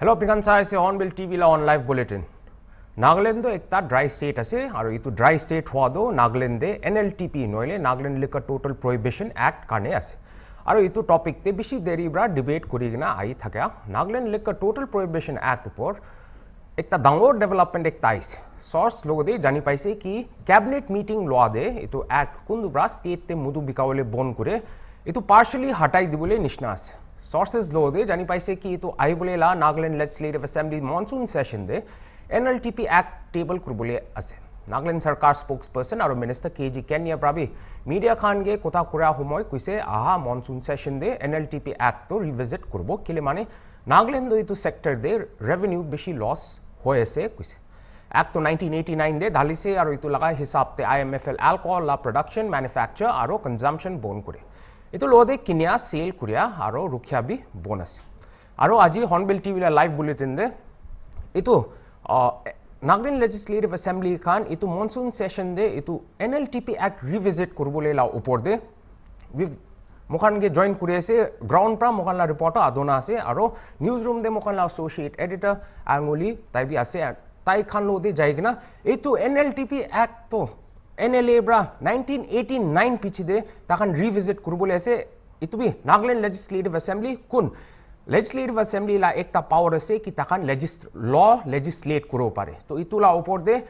Hello, Pikan Sai se Hornbill TV la on live bulletin. Nagaland do ekta dry state ase aru itu dry state hua do Nagaland de NLTP noile Nagaland Liquor Total Prohibition Act kane ase. Aru itu topic te bishi deri bra debate kurigina ai thakya. Nagaland Liquor Total Prohibition Act upor ekta dangor development ekta ase. Source logo de jani paise ki cabinet meeting law de itu act kundu bra state te mudu bikawale bon kure itu partially hatai dibole nishna ase. Sources logo de jani paise ki itu ai bole la Nagaland Legislative Assembly monsoon session de NLTP Act table kurbole ase. Nagaland Sarkar spokesperson aru Minister KG Kenya Prabi media khan ge kotha kura homoy kuise aha monsoon session de NLTP Act to revisit kurbo kile mane Nagaland do itu sector de revenue beshi loss hoy ase kuise. Act to 1989 de dhalise aru itu laga hisab te IMFL alcohol la production manufacture aru consumption bon kure. Itu lode kinya sale kuria aru rukhya bi bonus. Aru aji Hornbill TV la live bulletin de itu Nagaland Legislative Assembly khan itu monsoon session de itu NLTP Act revisit kurbole la upor de mukhan ge join kuri ase ground pra mukhan la reporter adona ase aru newsroom de mukhan la associate editor anguli tai bi ase tai khan lo de jaigina itu NLTP Act to NLA bra 1989 pichi de takhan revisit kurbole ase itu bi Nagaland Legislative Assembly kun Legislative Assembly la ekta power ase ki takhan law legislate kuro pare to itu la upor de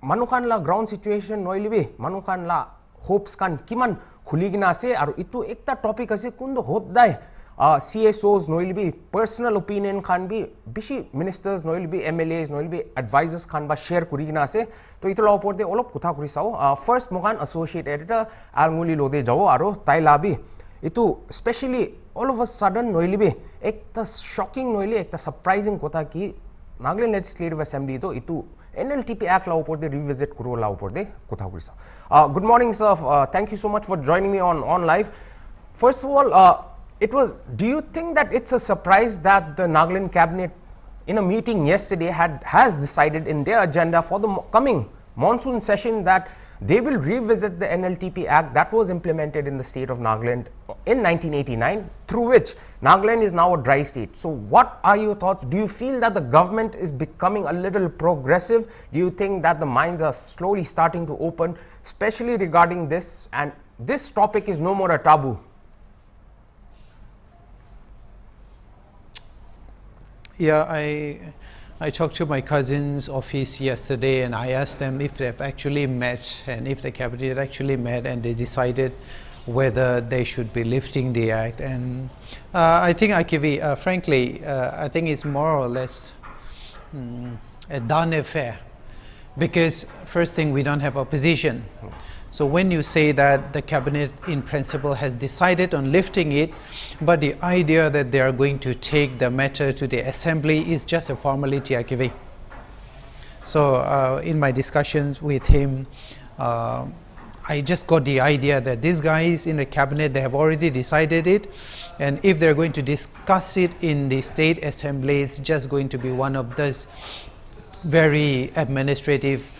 manukhan la ground situation noilibi manukhan la hopes kan kiman khuligina ase aru itu ekta topic ase kundo hodai CSOs noilibi personal opinion khan bi bishi ministers noilibi MLAs noilibi advisors khan ba share kurigina ase to itu la upor de olop kotha kuri sao first mukhan associate editor alnguli lode jao aru tai labi itu especially all of a sudden noilibi ekta shocking noili ekta surprising kotha ki Nagaland Legislative Assembly to itu NLTP Act la upor de revisit kuro la upor de kotha kuri sao. Good morning sir, thank you so much for joining me on live. First of all, do you think that it's a surprise that the Nagaland cabinet in a meeting yesterday has decided in their agenda for the coming monsoon session that they will revisit the NLTP Act that was implemented in the state of Nagaland in 1989, through which Nagaland is now a dry state. So what are your thoughts? Do you feel that the government is becoming a little progressive? Do you think that the minds are slowly starting to open, especially regarding this, and this topic is no more a taboo? Yeah, I talked to my cousin's office yesterday and I asked them if they've actually met and if the cabinet actually met and they decided whether they should be lifting the act. And I think, Akivi, frankly, I think it's more or less a done affair, because first thing, we don't have opposition. So when you say that the cabinet in principle has decided on lifting it, but the idea that they are going to take the matter to the assembly is just a formality, Akivi. So in my discussions with him, I just got the idea that these guys in the cabinet, they have already decided it, and if they're going to discuss it in the state assembly, it's just going to be one of those very administrative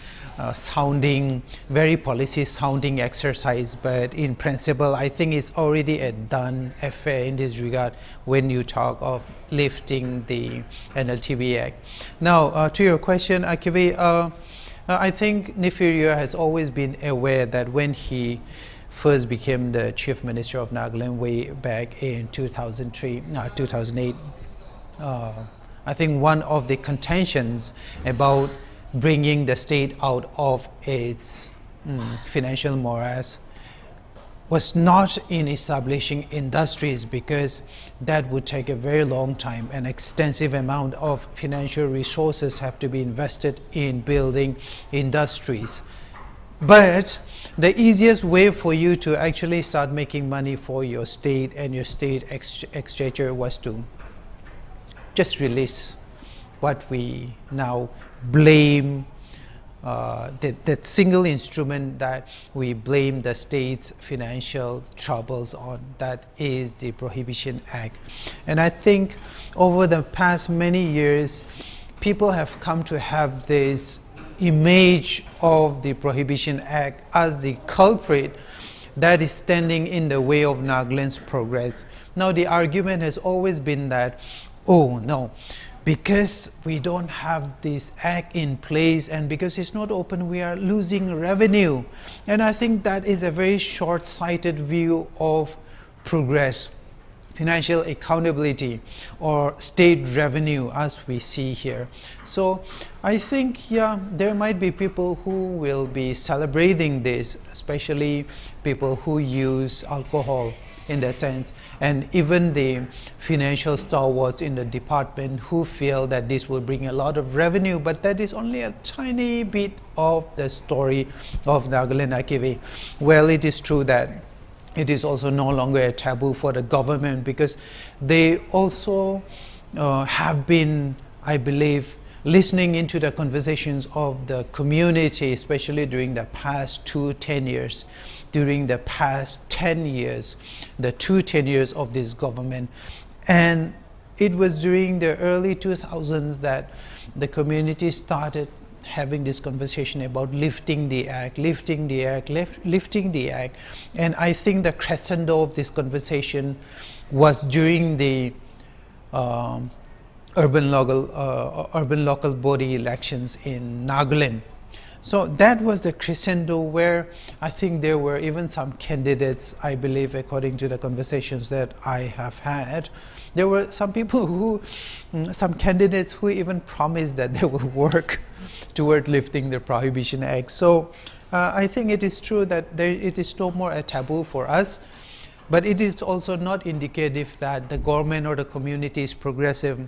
sounding, very policy sounding exercise, but in principle I think it's already a done affair in this regard when you talk of lifting the NLTP Act. Now to your question, Akivi, I think Nifiria has always been aware that when he first became the Chief Minister of Nagaland way back in 2008, I think one of the contentions about bringing the state out of its financial morass was not in establishing industries, because that would take a very long time. An extensive amount of financial resources have to be invested in building industries. But the easiest way for you to actually start making money for your state and your state exchequer was to just release what we now blame, that single instrument that we blame the state's financial troubles on, that is the Prohibition Act. And I think over the past many years, people have come to have this image of the Prohibition Act as the culprit that is standing in the way of Nagaland's progress. Now the argument has always been that oh no, because we don't have this act in place and because it's not open, we are losing revenue. And I think that is a very short-sighted view of progress, financial accountability, or state revenue as we see here. So I think, yeah, there might be people who will be celebrating this, especially people who use alcohol in that sense, and even the financial stalwarts in the department who feel that this will bring a lot of revenue, but that is only a tiny bit of the story of Nagaland IKV. Well, it is true that it is also no longer a taboo for the government, because they also have been, I believe, listening into the conversations of the community, especially during the past 10 years. During the past 10 years, the 10 years of this government. And it was during the early 2000s that the community started having this conversation about lifting the act, lifting the act, lifting the act. And I think the crescendo of this conversation was during the urban local body elections in Nagaland. So that was the crescendo where I think there were even some candidates, I believe, according to the conversations that I have had, there were some people who, some candidates who even promised that they will work toward lifting the Prohibition Act. So I think it is true that it is no more a taboo for us, but it is also not indicative that the government or the community is progressive.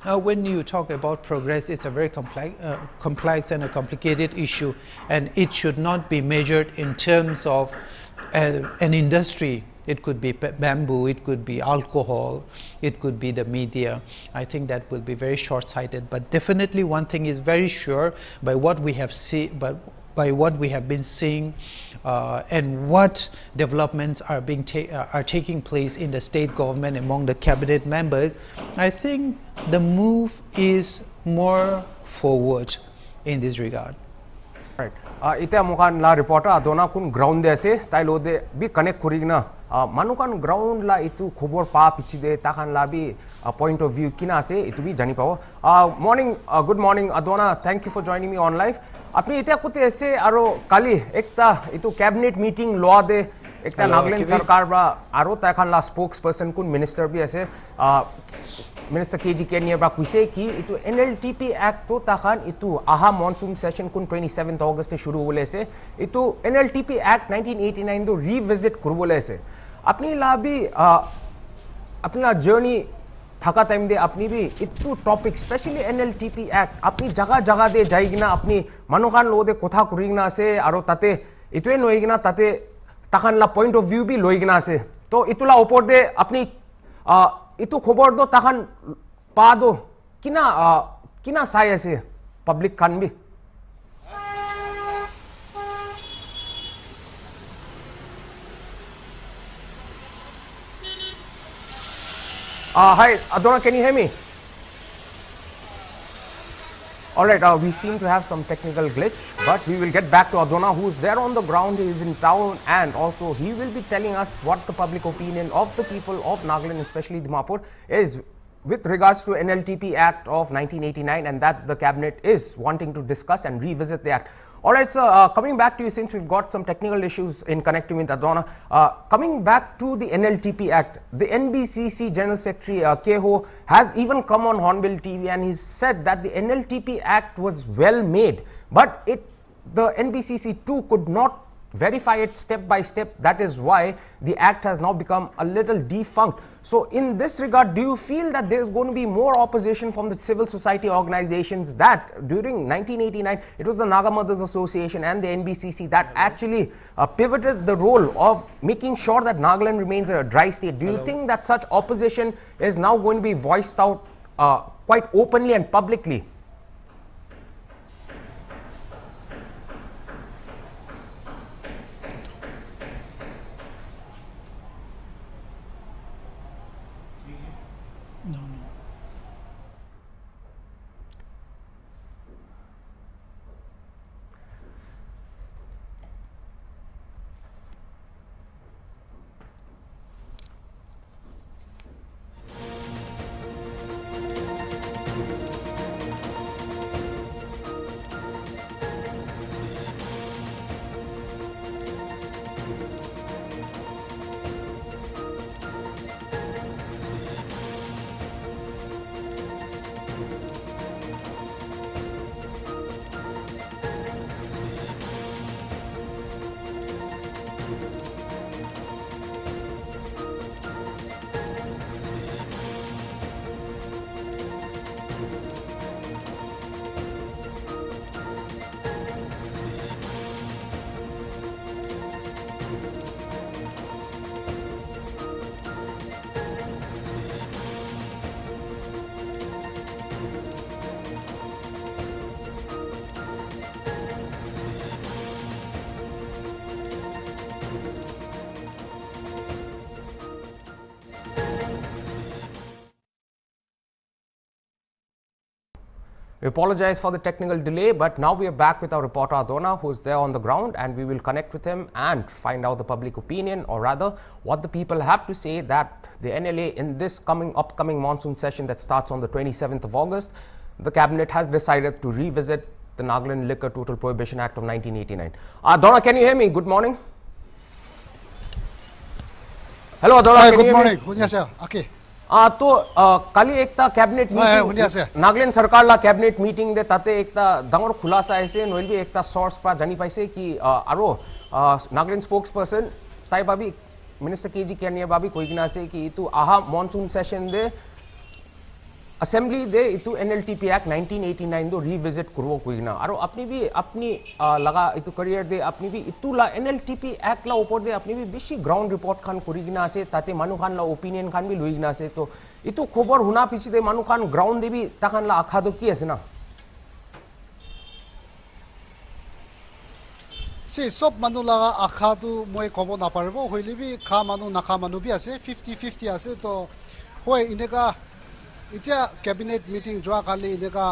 When you talk about progress, it's a very complex and a complicated issue, and it should not be measured in terms of an industry. It could be bamboo, it could be alcohol, it could be the media. I think that will be very short-sighted, but definitely one thing is very sure by what we have seen, by what we have been seeing, and what developments are taking place in the state government among the cabinet members. I think the move is more forward in this regard. Right. Ita mukan la reporter adona kun ground de ase tai lo de bi connect kurigna manukan ground la itu khobor pa pichi de takan la bi point of view kina ase itu bi jani pao. Morning, good morning Adona, thank you for joining me on live. Apni ita kote ase aro kali ekta itu cabinet meeting law de ekta Nagaland sarkar ba aro takan la spokesperson kun minister bi ase Minister KG Kenya ba kuise ki itu NLTP Act to takan itu aha monsoon session kun 27th August te shuru hole se itu NLTP Act 1989 do revisit kurbole se apni la bi apna journey thaka time de apni bi itu topic especially NLTP Act apni jaga de jaigina apni manukan lo de kotha kurigna ase aro tate itue noigina tate takan la point of view bi loigina ase to itula opor de apni itu khobor do takan pa do kina sai ase public kan bi hi Adona, can you hear me? Alright, we seem to have some technical glitch, but we will get back to Adona, who is there on the ground, he is in town, and also he will be telling us what the public opinion of the people of Nagaland, especially Dimapur, is with regards to NLTP Act of 1989, and that the cabinet is wanting to discuss and revisit the act. Alright, so coming back to you, since we've got some technical issues in connecting with Adona, coming back to the NLTP Act, the NBCC General Secretary Keho has even come on Hornbill TV and he said that the NLTP Act was well made, but the NBCC too could not verify it step by step. That is why the act has now become a little defunct. So in this regard, do you feel that there is going to be more opposition from the civil society organizations that during 1989 it was the Naga Mothers Association and the NBCC that actually pivoted the role of making sure that Nagaland remains a dry state? Do you think that such opposition is now going to be voiced out quite openly and publicly? We apologize for the technical delay, but now we are back with our reporter Adona, who is there on the ground, and we will connect with him and find out the public opinion, or rather what the people have to say that the NLA in this upcoming monsoon session that starts on the 27th of August, the cabinet has decided to revisit the Nagaland Liquor Total Prohibition Act of 1989. Donna, can you hear me? Good morning. Hello, Donna. Hi, good morning. Okay. तो काली एकता cabinet meeting Nagaland सरकार ला cabinet meeting दे ताते एकता डांगर खुलासा ऐसे नोइल भी एकता source पा जानी पाइसे कि आरो नागालैंड स्पोक्स पर्सन ताई बाबी मिनिस्टर केजी केनिया बाबी कोई गिना से कि इतु आहा मॉनसून सेशन दे असेंबली दे इतु NLTP Act 1989 दो रिविजिट करवो कोई गिना आरो अपनी लगा इतु करियर दे अपनी भी इतु ला NLTP Act ला ऊपर दे अपनी भी बिशी ग्राउंड रिपोर्ट खान करी गिना से ताते मानु खान ला ओपिनियन खान भी लुई गिना से तो इतु खबर हुना पीछे दे मानु खान ग्राउंड दे भी ताखान ला आखा दो की ऐसे ना से सब मानु लगा आखा तो मोए कबो ना पारबो होइले भी खा मानु ना खा मानु भी आसे 50-50 आसे तो होय इनेका इतना कैबिनेट मीटिंग जो काली इनेका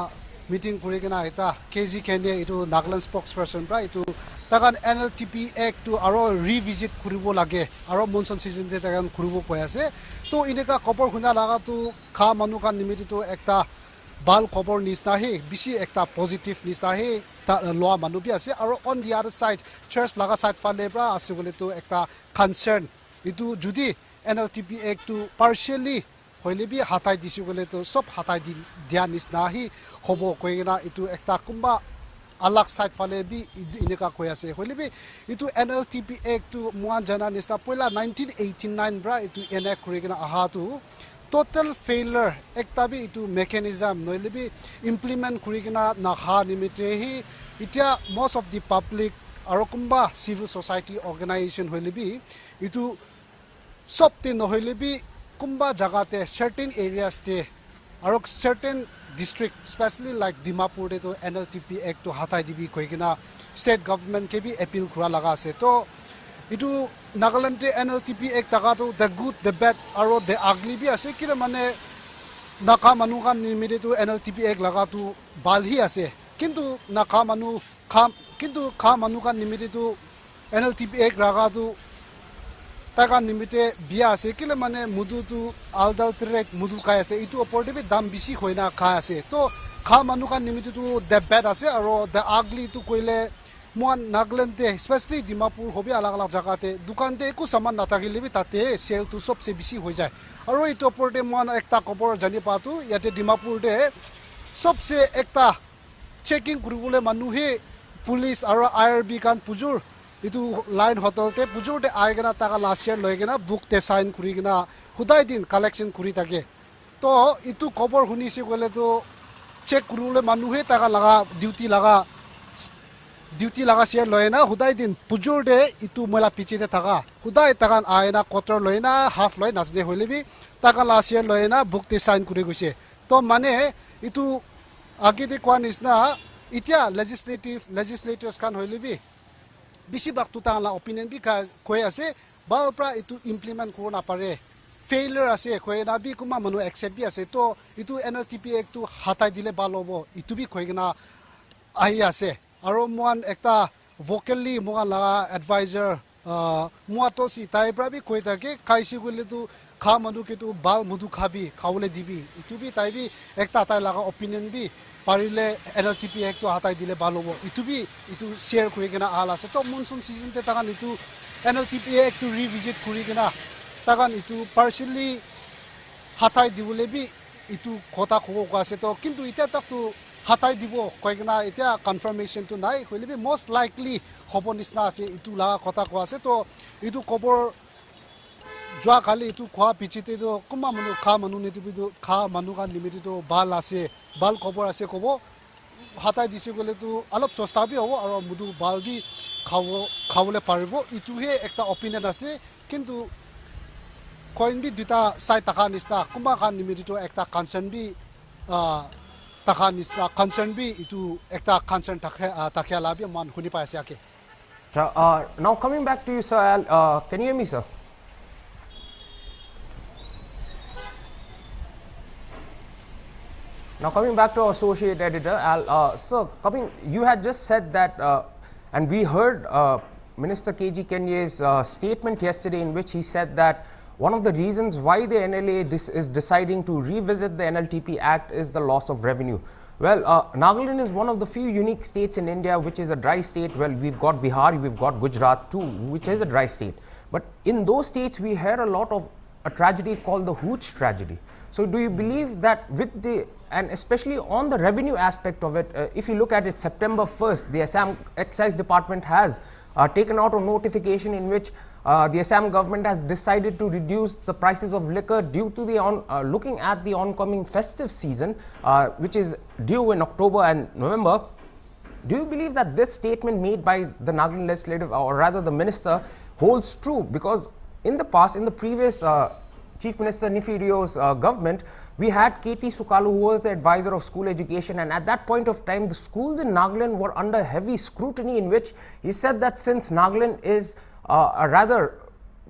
मीटिंग पूरी के ना इता केजी केने इतो नागालैंड स्पोक्स पर्सन प्राय इतो ताकान NLTP Act तो आरो रिविजिट करिबो लागे आरो मॉनसून सीजन दे ताकान करिबो पयासे तो इनेका खबर हुना लगा तो खा मानु का निमित्त तो एकता बाल खबर निसना है बिसी एकता पॉजिटिव निसना है ता लो मानु भी आसे आरो on the other side church लगा साइड फाले ब्रा आसे बोले तो एकता कंसर्न इतो जुदी NLTP Act तो पार्शियली होइले भी हटाई दिसु गले तो सब हटाई दिया निसना ही होबो कोइना इतु एकता कुंबा अलग साइड फाले भी इनेका कोयासे होइले भी इतु NLTP Act तो मुआ जना निसना पहिला 1989 ब्रा इतु एनेक्ट करिगना आहा तो टोटल फेलियर एकता भी इतु मेकानिज्म नोइले भी इम्प्लीमेंट करिगना नाहा निमिते ही इटा मोस्ट ऑफ द पब्लिक आरो कुंबा सिविल सोसाइटी ऑर्गेनाइजेशन होइले भी इतु सब ते नहोइले भी कुंबा जगह ते certain areas ते और certain district especially like Dimapur दे तो NLTP Act तो हटाई दिबी कोई कि ना state government के भी appeal करा लगा से तो इटू नागालैंड ते NLTP Act तका तो the good the bad और the ugly भी ऐसे कि माने नाका मनु का निमित्त तो NLTP Act लगा तो बाल ही ऐसे किंतु नाका मनु खा मनु का निमित्त तो NLTP Act लगा तो ताका निमिते बिया से किले माने मुदु तु आलदाल ट्रेक मुदु खाय से इतु अपोर्टे भी दाम बिसी होइना खाय से तो खा मानु का निमिते तु द बैड आसे और द अगली तु कोइले मोन नागालैंड ते स्पेशली दिमापुर होबे अलग अलग जगह ते दुकान ते को सामान ना तागिले भी ताते सेल तु सबसे बिसी हो जाए और इतु अपोर्टे मोन एकता खबर जानि पातु याते दिमापुर दे सबसे एकता चेकिंग गुरुले मानु हे पुलिस और IRB कान पुजुर इतु लाइन होटल ते पुजोर दे आएगा ना ताका लास्ट ईयर लोगे ना बुक ते साइन करी ना खुदाई दिन कलेक्शन करी ताके तो इतु खबर हुनी से बोले तो चेक करूले मानु है ताका लगा ड्यूटी लगा शेयर लोए ना खुदाई दिन पुजोर दे इतु मला पीछे दे ताका खुदाई ताका आए ना क्वार्टर लोए ना हाफ लोए नजने होले भी ताका लास्ट ईयर लोए ना बुक ते साइन करी गुसे तो माने इतु आगे दे क्वान इसना इतिया लेजिस्लेटर्स कान होले भी बिसी बात तुताला ओपिनियन भी कोई ऐसे बालप्रा इतु इम्प्लीमेंट को ना पारे फेलियर ऐसे कोई ना भी कुमा मनु एक्सेप्ट भी ऐसे तो इतु NLTP Act तो हटाई दिले बालोबो इतु भी कोई ना आई ऐसे और मुआन एकता वोकली मुआ लगा एडवाइजर मुआ तो सी ताइप्रा भी कोई था के काइसी गुले तो खा मनु के तो बाल मुदु खाबी खावले दिबी इतु भी ताई भी एकता ताई लगा ओपिनियन भी पारिले NLTP Act तो हटाई दिले बालोबो इतु शेयर करिगना आला से तो मॉनसून सीजन ते तागान इतु NLTP Act तो रिविजिट करिगना तागान इतु पार्शियली हटाई दिबले भी इतु खोता खो गासे तो किंतु इता तक तो हटाई दिबो कोइगना इता कंफर्मेशन तो नाइ होइले भी मोस्ट लाइकली होबो निसना से इतु ला खोता कोसे तो इतु खबर जोआ खाली इतु खवा पिचिते तो कुमा मनु खा मनु ने तो खा मनु का निमित्त तो बाल आसे बाल खबर आसे कबो हटाई दिसे गले तो अलप सस्ता भी हो और मुदु बाल भी खावले पारिबो इतु हे एकता ओपिनियन आसे किंतु कोइन भी दुटा साइड तका निस्ता कुमा का निमित्त तो एकता कंसर्न भी तका निस्ता कंसर्न भी इतु एकता कंसर्न तके ला भी मान हुनी पासे आके now coming back to you sir, can you hear me sir? Now coming back to our associate editor, Al, so you had just said that, and we heard Minister KG Kenye's statement yesterday in which he said that one of the reasons why the NLA is deciding to revisit the NLTP Act is the loss of revenue. Well, Nagaland is one of the few unique states in India which is a dry state. Well, we've got Bihar, we've got Gujarat too, which is a dry state. But in those states, we hear a lot of a tragedy called the Hooch tragedy. So do you believe that with the, and especially on the revenue aspect of it, if you look at it, September 1st, the Assam Excise Department has taken out a notification in which the Assam government has decided to reduce the prices of liquor due to the looking at the oncoming festive season, which is due in October and November. Do you believe that this statement made by the Nagaland legislative, or rather the minister, holds true? Because in the past, in the previous Chief Minister Nifirio's government, we had KT Sukalu, who was the advisor of school education, and at that point of time, the schools in Nagaland were under heavy scrutiny, in which he said that since Nagaland is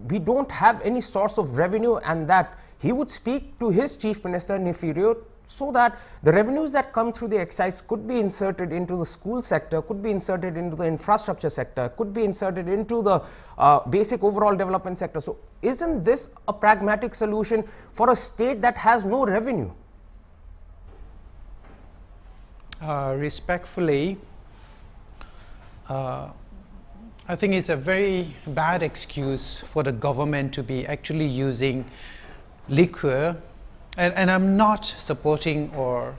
we don't have any source of revenue, and that he would speak to his Chief Minister Nifirio so that the revenues that come through the excise could be inserted into the school sector, could be inserted into the infrastructure sector, could be inserted into the basic overall development sector. So isn't this a pragmatic solution for a state that has no revenue? Respectfully, I think it's a very bad excuse for the government to be actually using liquor, and I'm not supporting or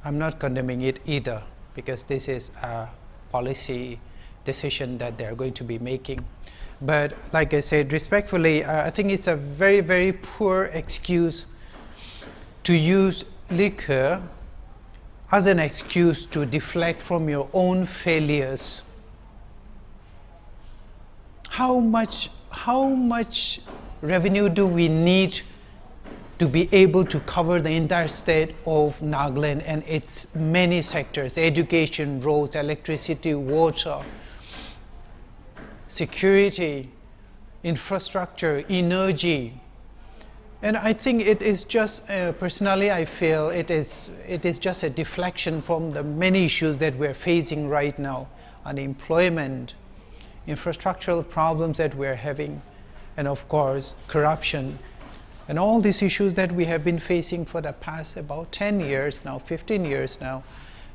I'm not condemning it either, because this is a policy decision that they're going to be making. But like I said, respectfully, I think it's a very, very poor excuse to use liquor as an excuse to deflect from your own failures. How much revenue do we need to be able to cover the entire state of Nagaland and its many sectors: education, roads, electricity, water, security, infrastructure, energy? And I think it is just, personally I feel it is just a deflection from the many issues that we're facing right now: unemployment, infrastructural problems that we're having, and of course corruption, and all these issues that we have been facing for the past about 10 years now, 15 years now.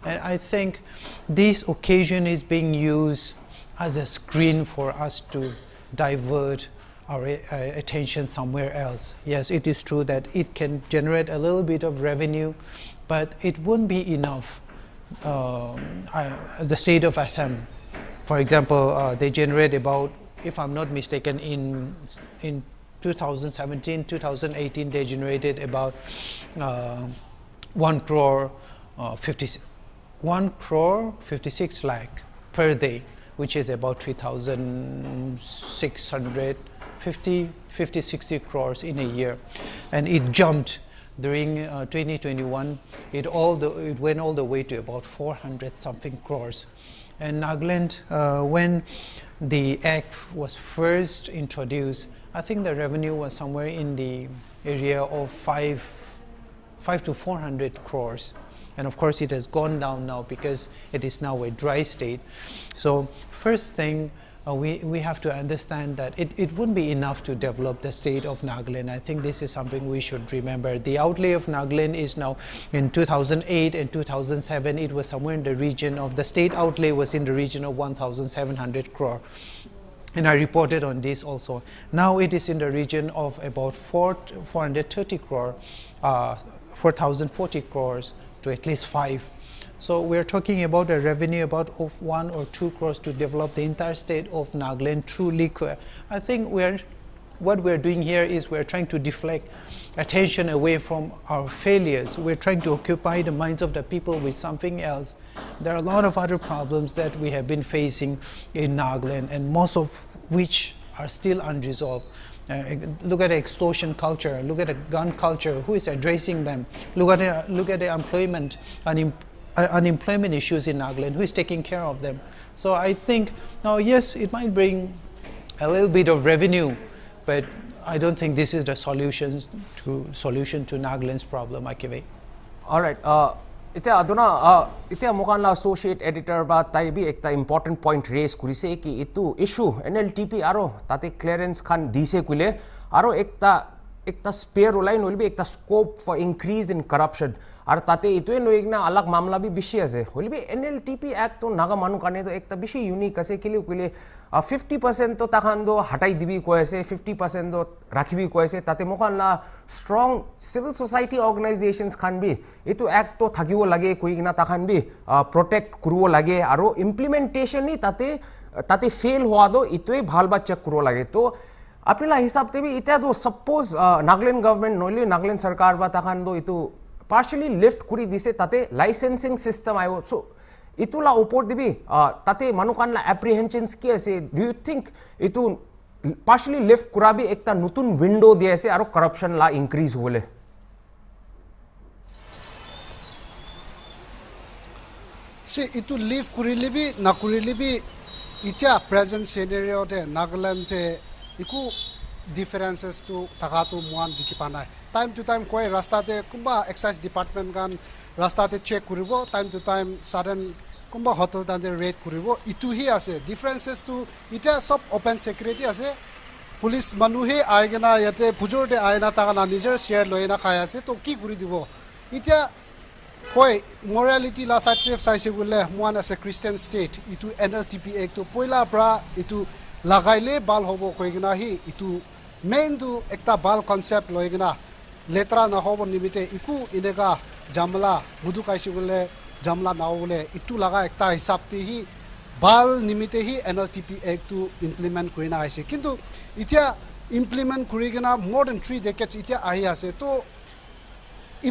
And I think this occasion is being used as a screen for us to divert our attention somewhere else. Yes, it is true that it can generate a little bit of revenue, but it won't be enough. The state of Assam, for example, they generate about, if I'm not mistaken, in 2017, 2018, they generated about 1 crore 56 lakh per day, which is about 3,650, 60 crores in a year. And it jumped during 2021. It went all the way to about 400 something crores. And Nagaland, when the act was first introduced, I think the revenue was somewhere in the area of 5 to 400 crores. And of course it has gone down now because it is now a dry state. So first thing, we have to understand that it wouldn't be enough to develop the state of Nagaland. I think this is something we should remember. The outlay of Nagaland is now, in 2008 and 2007, it was somewhere in the region of, the state outlay was in the region of 1,700 crore. And I reported on this also. Now it is in the region of about 430 crore, 4,040 crores to at least 5. So we're talking about a revenue about of 1 or 2 crores to develop the entire state of Nagaland through liquor. I think what we're doing here is we're trying to deflect attention away from our failures. We're trying to occupy the minds of the people with something else. There are a lot of other problems that we have been facing in Nagaland, and most of which are still unresolved. Look at the extortion culture, look at the gun culture, who is addressing them? Look at the unemployment issues in Nagaland, who is taking care of them? So I think, now yes, it might bring a little bit of revenue, but I don't think this is the solution to Nagaland's problem, Akive. Alright, এতিয়া aduna এতিয়া mokanla associate editor ba tai bi ekta important point raise kurise ki itu issue NLTP aro tate clearance khan dise kule aro ekta spare ulai nolbi ekta scope for increase in corruption আর তাতে এতোই নইগনা আলাগ মামলা B বেশি আছে হলিবি NLTP Act তো নাগা মানু কানে তো একটা বেশি ইউনিক আছে কিলে কিলে 50% তো তাখান দো হাটাই দিবি কয়েছে 50% তো রাখিবি কয়েছে তাতে মোখানলা স্ট্রং সিভিল সোসাইটি অর্গানাইজেশনস খান বি এতো অ্যাক্ট তো থাকিও লাগে কইগনা তাখান বি প্রোটেক্ট করবো লাগে আর ইমপ্লিমেন্টেশনই তাতে ফেল হওয়া দো এতোই ভালবা চেক করবো লাগে তো আপনারা হিসাব দেবি এটা তো সাপোজ নাগাল্যান্ড গভর্নমেন্ট নইলে নাগাল্যান্ড সরকার বা তাখান দো এতো partially lift kuri dise tate licensing system ayo so itula upor dibi tate manukanla apprehensions ki ase do you think itu partially lift kurabi ekta nutun window diye ase aro corruption la increase hole se itu lift kurilibi na kurilibi icha present scenario te Nagaland te iku differences to tagatu muan dikipanai time to time koi rasta te kumba excise department gan rasta te check kuribo time to time sudden kumba hotel tan raid kuribo itu hi ase differences to ita sob open security ase police manuhe aigena yate pujor de aina tagana nijer share loina khai ase to ki kuri dibo ita koi morality la side saise gulle muan ase Christian state itu NLTP Act to poila pra itu lagaile bal hobo koigna hi itu main tu ekta bal concept loigna letra na hobo nimite iku inega jamla mudu kaisi gule jamla na bole itu laga ekta hisab te hi bal nimite hi NLTP Act to implement koina aise kintu itia implement kurigena more than 3 decades itia ahi ase to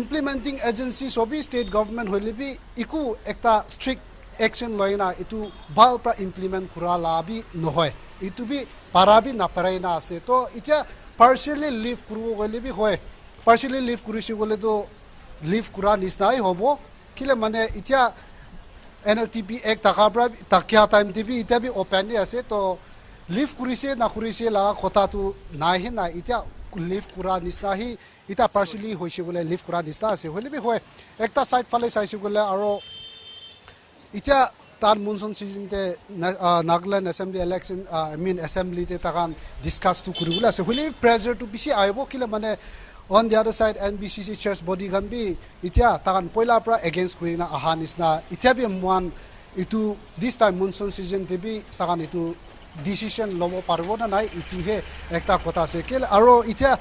implementing agencies obi state government hoilebi iku ekta strict action loina itu bal pra implement kurala bi nohoy itu bi parabi na paraina ase to itia partially leave kurbo golebi hoy partially leave kurisi gole to leave kura nisnai hobo kile mane itia NLTP Act takabra takya time tv itia bi open ase to leave kurise na kurise la khota tu nahi na itia leave kura nisnahi ita partially hoise gole leave kura nisna ase holebi hoy ekta side phale saise gole aro itia tar monsoon season te Nagaland assembly election assembly te takan discuss tu kuribula ase holi pressure to bisi aibo kile mane on the other side NBCC church body gambi itia takan poila pra against kurina ahanisna itia bi muan itu this time monsoon season te bi takan itu decision lobo parbo na nai itu he ekta kota se kel aro itia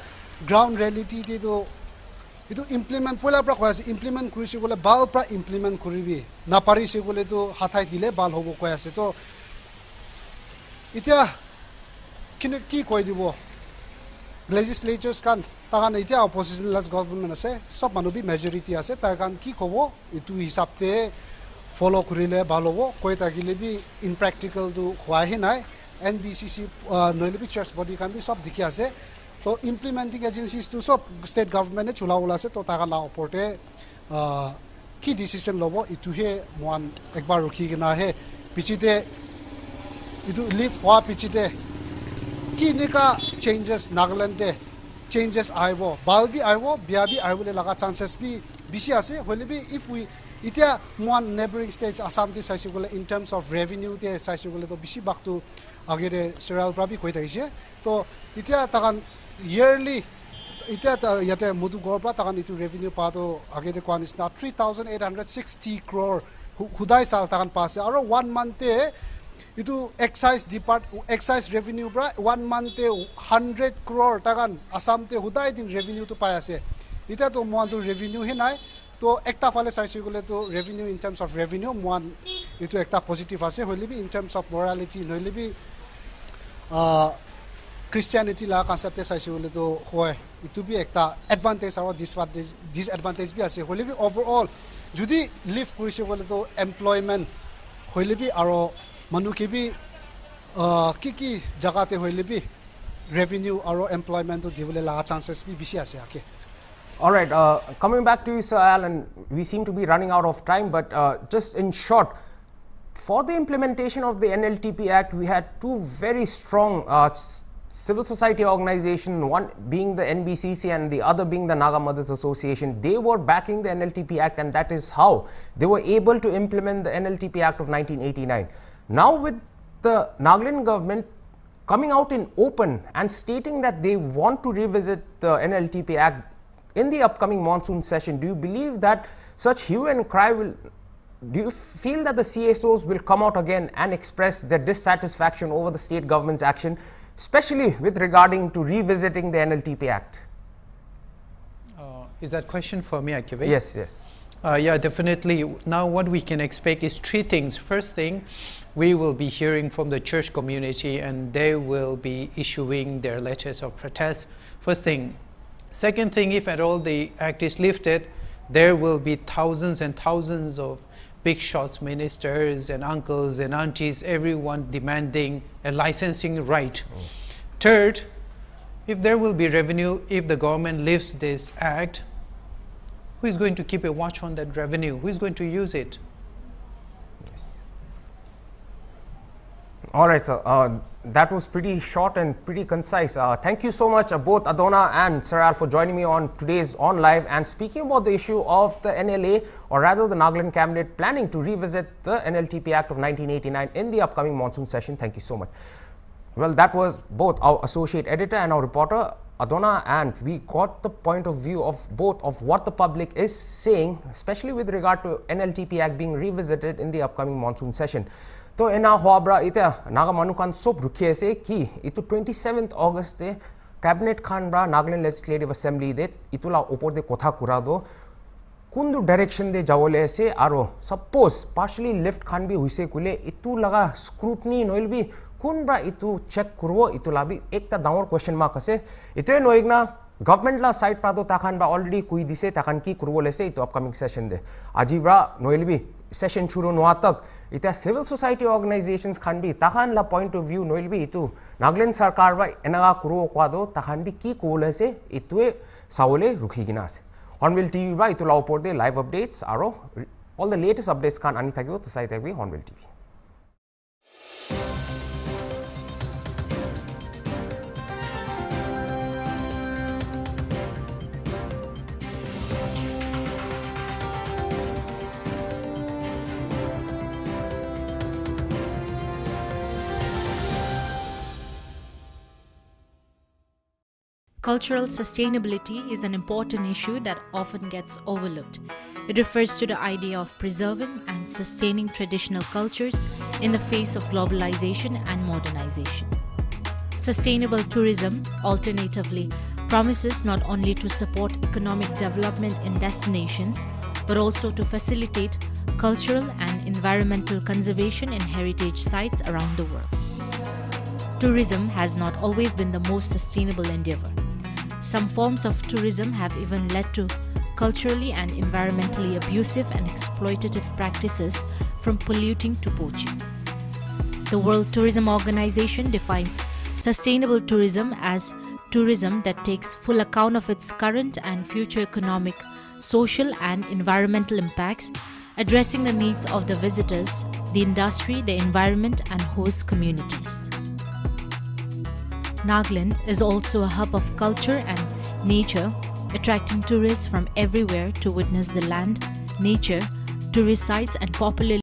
ground reality te to itu implement poila pra koase implement kurisi gole bal pra implement kuribi na parise gole to hathai dile bal hobo koase to itia kine ki koi dibo legislatures kan takan itia oppositionless government ase sob manu bi majority ase takan ki kobo itu hisab te follow kurile balobo koi tagile bi in practical to hwa he nai NBCC noile bi church body kan bi sob dikhi ase to implementing agencies to sob state government ne chula ula se to takan la oporte ki decision lobo itu he muan ekbar rukhi gina he pichite itu leave hwa pichite ki nika changes Nagaland de changes aibo balbi aibo biabi aibo le laga chances bi bisi ase holebi if we itia one neighboring states Assam te saisugole in terms of revenue te saisugole to bisi baktu agere serial prabi koi taise to itia takan yearly itia yate mudu gorpa takan itu revenue pa to agere kwan is not 3860 crore hudai sal takan pase aro 1 month te itu excise revenue bra 1 month te 100 crore takan Assam te hudai din revenue to pa ase ita to mo to revenue he nai to ekta phale saisi gole to revenue in terms of revenue mon itu ekta positive ase hoilibi in terms of morality noilibi Christianity la concept te saisi gole to hoy itu bi ekta advantage or disadvantage bi ase hoilibi overall judi live kurise gole to employment hoilibi aro manu ke bi ki jaga te hoilibi revenue aro employment to dibole la chances bi bisi ase ake. All right, coming back to you, Sir Alan, we seem to be running out of time, but just in short, for the implementation of the NLTP Act, we had two very strong civil society organization, one being the NBCC and the other being the Naga Mothers Association, they were backing the NLTP Act, and that is how they were able to implement the NLTP Act of 1989. Now with the Nagaland government coming out in open and stating that they want to revisit the NLTP Act in the upcoming monsoon session, do you believe that such hue and cry will, do you feel that the CSOs will come out again and express their dissatisfaction over the state government's action, especially with regarding to revisiting the NLTP Act? Is that question for me, Akive? Yes, yes. Yeah, definitely. Now what we can expect is three things. First thing, we will be hearing from the church community and they will be issuing their letters of protest. First thing. Second thing, if at all the act is lifted, there will be thousands and thousands of big shots, ministers and uncles and aunties, everyone demanding a licensing right. Yes. Third, if there will be revenue, if the government lifts this act, who is going to keep a watch on that revenue? Who is going to use it? Yes. All right, sir. That was pretty short and pretty concise. Thank you so much, both Adona and Saral, for joining me on today's On Live and speaking about the issue of the NLA, or rather the Nagaland cabinet planning to revisit the NLTP Act of 1989 in the upcoming monsoon session. Thank you so much. Well, that was both our associate editor and our reporter, Adona, and we got the point of view of both of what the public is saying, especially with regard to NLTP Act being revisited in the upcoming monsoon session. तो एना हुआब्रा इते Naga मनुकान soap रुखिए से कि इतु 27th August दे cabinet Khan ब्रा Nagaland legislative assembly दे इतुला ऊपर दे कोथा कुरा दो Kundu direction दे जावले से आरो सपोज पार्शली लेफ्ट खान भी हुइसे कुले इतु लगा स्क्रूटनी नोइल भी कुन ब्रा इतु चेक करवो इतुला भी एक ता दावर क्वेश्चन मार्क असे इतु नोइगना गवर्नमेंट ला साइड प्रादो ताखान बा ऑलरेडी कुई दिसे ताखान की करवो लेसे इतु अपकमिंग सेशन दे आजी ब्रा नोइल भी सेशन शुरू नुआ तक इतना सिविल सोसाइटी ऑर्गेनाइजेशंस खान भी ताखान ला पॉइंट ऑफ व्यू नोइल भी इतु नागालैंड सरकार बा एनागा कुरो क्वादो ताखान भी की कोले से इतुए सावले रुखी गिना से Hornbill TV बा इतु लाओ पोर दे लाइव अपडेट्स आरो all the latest updates Khan आनी थाकियो तो साइट है भी Hornbill TV. Cultural sustainability is an important issue that often gets overlooked. It refers to the idea of preserving and sustaining traditional cultures in the face of globalization and modernization. Sustainable tourism, alternatively, promises not only to support economic development in destinations, but also to facilitate cultural and environmental conservation in heritage sites around the world. Tourism has not always been the most sustainable endeavor. Some forms of tourism have even led to culturally and environmentally abusive and exploitative practices, from polluting to poaching. The World Tourism Organization defines sustainable tourism as tourism that takes full account of its current and future economic, social and environmental impacts, addressing the needs of the visitors, the industry, the environment and host communities. Nagaland is also a hub of culture and nature, attracting tourists from everywhere to witness the land, nature, tourist sites and popular